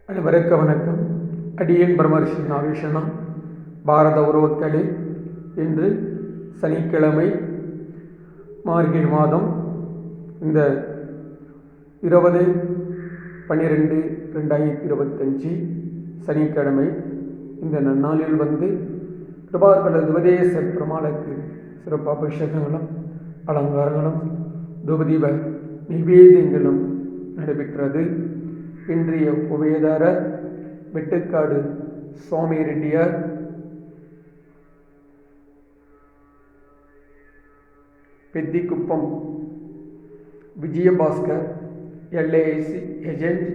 அனைவருக்கு வணக்கம். அடியேன் பிரம்மர்ஷி நாகேஷனா. பாரத உறவுகளே, இன்று சனிக்கிழமை, மார்கழி மாதம், இந்த 20/12/2025 சனிக்கிழமை. இந்த நன்னாளில் கிருபாகர உபதேச பெருமாளுக்கு சிறப்பு அபிஷேகங்களும் அலங்காரங்களும் தூபதீப நிவேதியங்களும் நடைபெற்றது. இன்றைய உபயதாரர் வெட்டுக்காடு சுவாமி ரெட்டியார், பெத்திக்குப்பம் விஜயபாஸ்கர் LIC ஏஜென்ட்.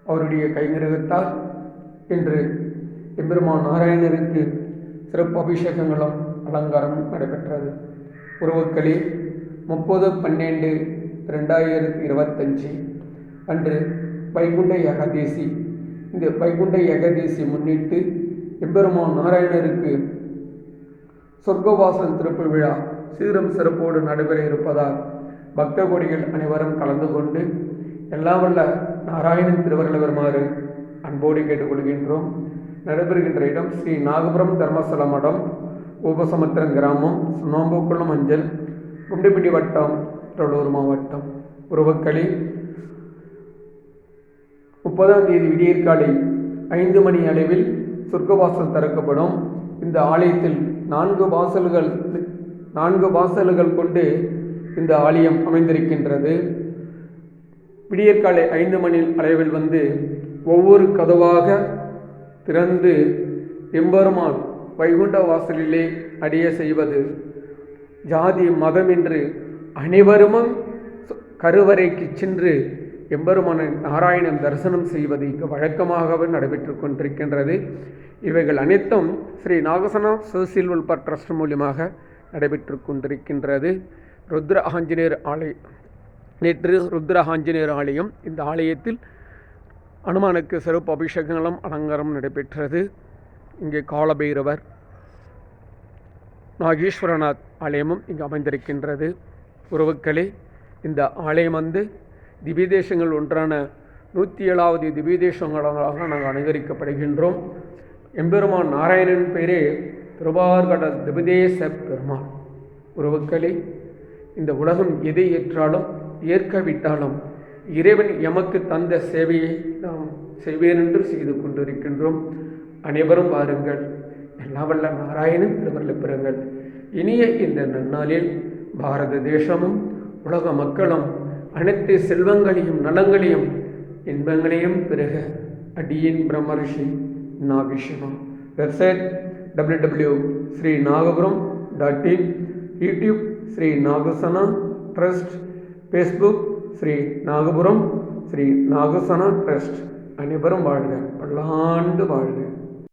அவருடைய கைங்கரகத்தால் இன்று எம்பெருமான் நாராயணருக்கு சிறப்பு அபிஷேகங்களும் அலங்காரமும் நடைபெற்றது. உறவுகளே, 30/12/2025 அன்று வைகுண்ட ஏகாதேசி. இந்த வைகுண்ட ஏகாதேசி முன்னிட்டு எம்பெருமான் நாராயணருக்கு சொர்க்கவாசல் திறப்பு விழா சீரும் சிறப்போடு நடைபெற இருப்பதால் பக்த கோடிகள் அனைவரும் கலந்து கொண்டு எல்லாம் வல்ல நாராயணன் திருவருளை வருமாறு அன்போடு கேட்டுக்கொள்கின்றோம். நடைபெறுகின்ற இடம் ஸ்ரீ நாகபுரம் தர்மஸ்தல மடம், உபசமுத்திரம் கிராமம், சுண்ணாம்புக்குளம் அஞ்சல், குண்டிப்பிட்டி வட்டம், கடலூர் மாவட்டம். உறவுகளே, 30ஆம் தேதி விடியற்காலை 5 மணி அளவில் சொர்க்கவாசல் திறக்கப்படும். இந்த ஆலயத்தில் 4 வாசல்கள் கொண்டு இந்த ஆலயம் அமைந்திருக்கின்றது. விடியற்காலை 5 மணி அளவில் ஒவ்வொரு கதவாக திறந்து எம்பெருமான் வைகுண்ட வாசலிலே அடைய செய்வது. ஜாதி மதமின்றி அனைவரும் கருவறைக்கு சென்று எம்பெருமானை நாராயணன் தரிசனம் செய்வது இங்கு வழக்கமாகவே நடைபெற்று கொண்டிருக்கின்றது. இவைகள் அனைத்தும் ஸ்ரீ நாகசனா சோசியல் வெல்ஃபேர் ட்ரஸ்ட் மூலியமாக நடைபெற்று கொண்டிருக்கின்றது. ருத்ர ஆஞ்சநேயர் ஆலயம், நேற்று ருத்ர ஆஞ்சநேயர் ஆலயம். இந்த ஆலயத்தில் அனுமானுக்கு சிறப்பு அபிஷேகங்களும் அலங்காரம் நடைபெற்றது. இங்கே காலபைரவர், நாகேஸ்வரநாத் ஆலயமும் இங்கு அமைந்திருக்கின்றது. உறவுகளே, இந்த ஆலயம் திவ்யதேசங்கள் ஒன்றான 107வது திவ்யதேசங்களாக நாங்கள் அலங்கரிக்கப்படுகின்றோம். எம்பெருமான் நாராயணன் பேரே கிருபாகர திவ்யதேச பெருமாள். உறவுகளே, இந்த உலகம் எதை ஏற்றாலும் ஏற்கவிட்டாலும் இறைவன் எமக்கு தந்த சேவையை நாம் செய்வேன் என்று செய்து கொண்டிருக்கின்றோம். அனைவரும் வாருங்கள், எல்லாம் வல்ல நாராயணன் திருவருளை பெறுங்கள். இனிய இந்த நன்னாளில் பாரத தேசமும் உலக மக்களும் அனைத்து செல்வங்களையும் நலங்களையும் இன்பங்களையும் பெருக அடியேன் Brahmarshi Nageshana. Website www.sreenagapuram.in, YouTube Shri Nagasana Trust, Facebook Shri Nagapuram Shri Nagasana Trust. அனைவரும் வாழ்க, பல்லாண்டு வாழ்க.